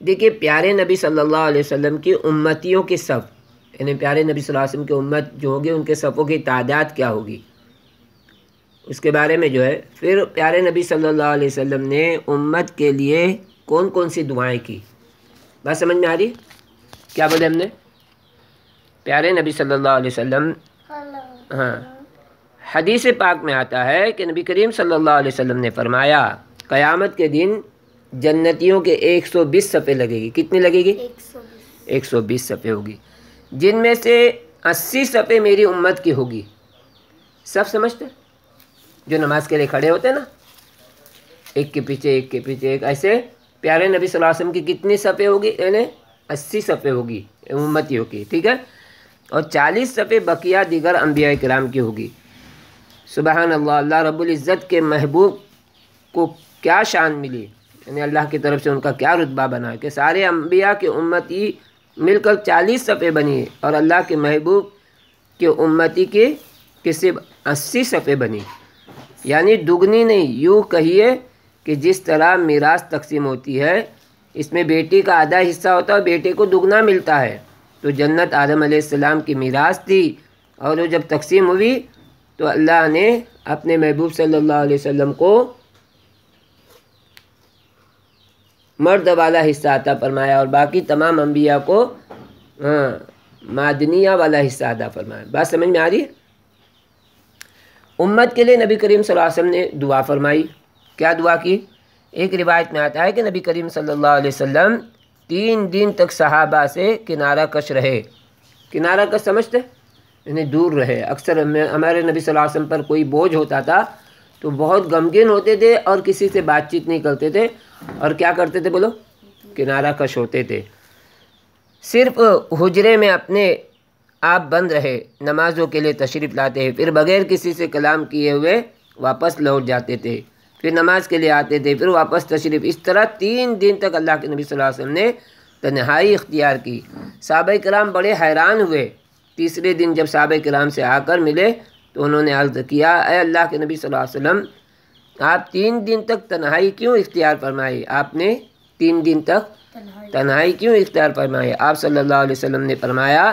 دیکھیے پیارے نبی صلی اللہ علیہ وسلم کی امتیوں کی صف، یعنی پیارے نبی صلی اللہ علیہ وسلم کی امت جو ہوگی ان کے صفوں کی تعداد کیا ہوگی، اس کے بارے میں جو ہے پھر پیارے نبی صلی اللہ علیہ وسلم نے امت کے لیے کون کون سی دعائیں کی. بات سمجھ میں آ رہی؟ کیا بولے ہم نے؟ پیارے نبی صلی اللہ علیہ وسلم، ہاں حدیث پاک میں آتا ہے کہ نبی کریم صلی اللہ علیہ وسلم نے فرمایا قیامت کے دن جنتیوں کے 120 صفیں لگے گی. کتنی لگے گی؟ 120 صفیں ہوگی، جن میں سے 80 صفیں میری امت کی ہوگی. سب سمجھتے جو نماز کے لیے کھڑے ہوتے ہیں نا، ایک کے پیچھے ایک کے پیچھے ایک، ایسے پیارے نبی صلی اللہ علیہ وسلم کی کتنی صفیں ہوگی؟ یعنی 80 صفیں ہوگی امتیوں کی، ٹھیک ہے، اور 40 صفیں بقیہ دیگر انبیاء کرام کی ہوگی. سبحان اللہ، اللہ رب العزت کے محبوب کو کیا شان ملی، یعنی اللہ کی طرف سے ان کا کیا رتبہ بنا کہ سارے انبیاء کی امتی مل کر 40 صفیں بنی اور اللہ کے محبوب کی امتی کی صرف 80 صفیں بنی. یعنی دگنی نہیں، یوں کہیے کہ جس طرح میراث تقسیم ہوتی ہے اس میں بیٹی کا آدھا حصہ ہوتا ہے اور بیٹے کو دگنا ملتا ہے، تو جنت آدم علیہ السلام کی میراث تھی، اور وہ جب تقسیم ہوئی تو اللہ نے اپنے محبوب صلی اللہ علیہ وسلم کو مرد والا حصہ عطا فرمایا اور باقی تمام انبیاء کو معدنیہ والا حصہ عطا فرمایا. بات سمجھ میں آ رہی ہے؟ امت کے لیے نبی کریم صلی اللہ علیہ وسلم نے دعا فرمائی. کیا دعا کی؟ ایک روایت میں آتا ہے کہ نبی کریم صلی اللہ علیہ وسلم 3 دن تک صحابہ سے کنارہ کش رہے. کنارہ کش سمجھتے؟ یعنی دور رہے. اکثر ہمارے نبی صلی اللہ علیہ وسلم پر کوئی بوجھ ہوتا تھا تو بہت غمگین ہوتے تھے اور کسی سے بات چیت نہیں کرتے تھے، اور کیا کرتے تھے بولو؟ کنارہ کش ہوتے تھے. صرف حجرے میں اپنے آپ بند رہے، نمازوں کے لیے تشریف لاتے ہیں، پھر بغیر کسی سے کلام کیے ہوئے واپس لوٹ جاتے تھے، پھر نماز کے لیے آتے تھے، پھر واپس تشریف. اس طرح 3 دن تک اللہ کے نبی صلی اللہ علیہ وسلم نے تنہائی اختیار کی. صحابہ کرام بڑے حیران ہوئے. تیسرے دن جب صحابہ کرام سے آ کر ملے تو انہوں نے عرض کیا، اے اللہ کے نبی صلی اللہ علیہ وسلم، آپ 3 دن تک تنہائی کیوں اختیار فرمائی؟ آپ نے 3 دن تک تنہائی کیوں اختیار فرمائی؟ آپ صلی اللہ علیہ وسلم نے فرمایا،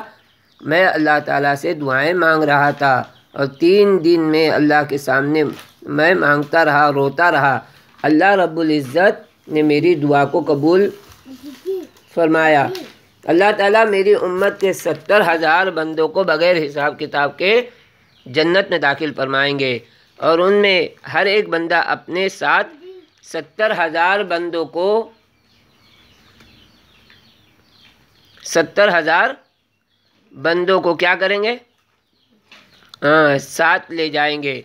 میں اللہ تعالیٰ سے دعائیں مانگ رہا تھا اور 3 دن میں اللہ کے سامنے میں مانگتا رہا، روتا رہا. اللہ رب العزت نے میری دعا کو قبول فرمایا. اللہ تعالیٰ میری امت کے 70,000 بندوں کو بغیر حساب کتاب کے جنت میں داخل فرمائیں گے، اور ان میں ہر ایک بندہ اپنے ساتھ 70,000 بندوں کو 70,000 بندوں کو کیا کریں گے؟ ساتھ لے جائیں گے.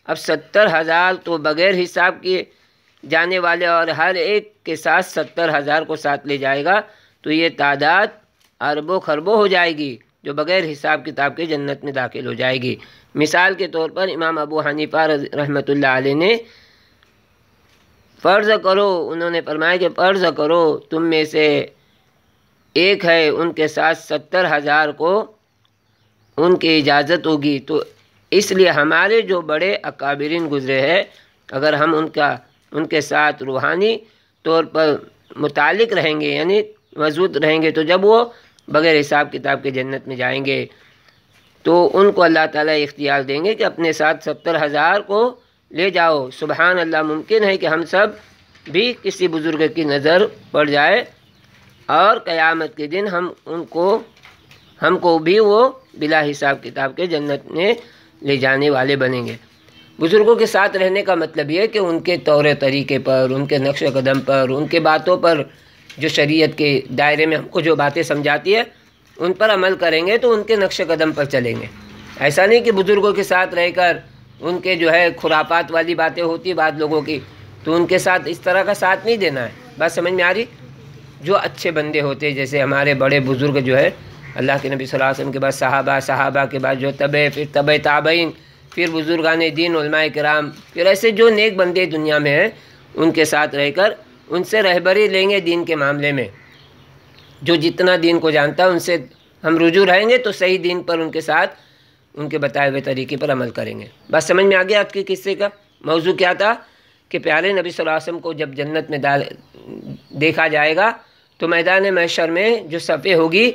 اب 70,000 تو بغیر حساب کیے جانے والے، اور ہر ایک کے ساتھ 70,000 کو ساتھ لے جائے گا، تو یہ تعداد اربوں خربوں ہو جائے گی جو بغیر حساب کتاب کے جنت میں داخل ہو جائے گی. مثال کے طور پر امام ابو حنیفہ رحمۃ اللہ علیہ نے فرض کرو، انہوں نے فرمایا کہ فرض کرو تم میں سے ایک ہے، ان کے ساتھ 70,000 کو ان کی اجازت ہوگی، تو اس لیے ہمارے جو بڑے اکابرین گزرے ہیں اگر ہم ان کے ساتھ روحانی طور پر متعلق رہیں گے، یعنی موجود رہیں گے، تو جب وہ بغیر حساب کتاب کے جنت میں جائیں گے تو ان کو اللہ تعالیٰ اختیار دیں گے کہ اپنے ساتھ 70,000 کو لے جاؤ. سبحان اللہ، ممکن ہے کہ ہم سب بھی کسی بزرگ کی نظر پڑ جائے اور قیامت کے دن ہم کو بھی وہ بلا حساب کتاب کے جنت میں لے جانے والے بنیں گے. بزرگوں کے ساتھ رہنے کا مطلب یہ ہے کہ ان کے طور طریقے پر، ان کے نقش قدم پر، ان کے باتوں پر، جو شریعت کے دائرے میں ہم کو جو باتیں سمجھاتی ہے ان پر عمل کریں گے تو ان کے نقش قدم پر چلیں گے. ایسا نہیں کہ بزرگوں کے ساتھ رہ کر ان کے جو ہے خرافات والی باتیں ہوتی بعض لوگوں کی، تو ان کے ساتھ اس طرح کا ساتھ نہیں دینا ہے. بات سمجھ میں آ رہی؟ جو اچھے بندے ہوتے جیسے ہمارے بڑے بزرگ جو ہے اللہ کے نبی صلی اللہ علیہ وسلم کے بعد صحابہ کے بعد جو پھر تابعین، پھر بزرگان دین، علماء کرام، پھر ایسے جو نیک بندے دنیا میں ہیں ان کے ساتھ رہ کر ان سے رہبری لیں گے دین کے معاملے میں. جو جتنا دین کو جانتا ہے ان سے ہم رجوع رہیں گے تو صحیح دین پر ان کے ساتھ ان کے بتائے ہوئے طریقے پر عمل کریں گے. بس سمجھ میں آ گیا؟ آج کے قصے کا موضوع کیا تھا کہ پیارے نبی صلی اللہ علیہ وسلم کو جب جنت میں دیکھا جائے گا تو میدان محشر میں جو صفیں ہوگی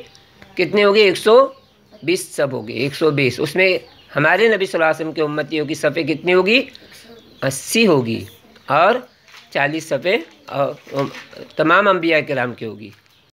کتنی ہوگی؟ 120 صف ہوگی، 120۔ اس میں ہمارے نبی صلی اللہ علیہ وسلم کے امتیوں کی صفیں کتنی ہوگی؟ 80 ہوگی، اور 40 صفیں تمام انبیاء کرام کی ہوگی۔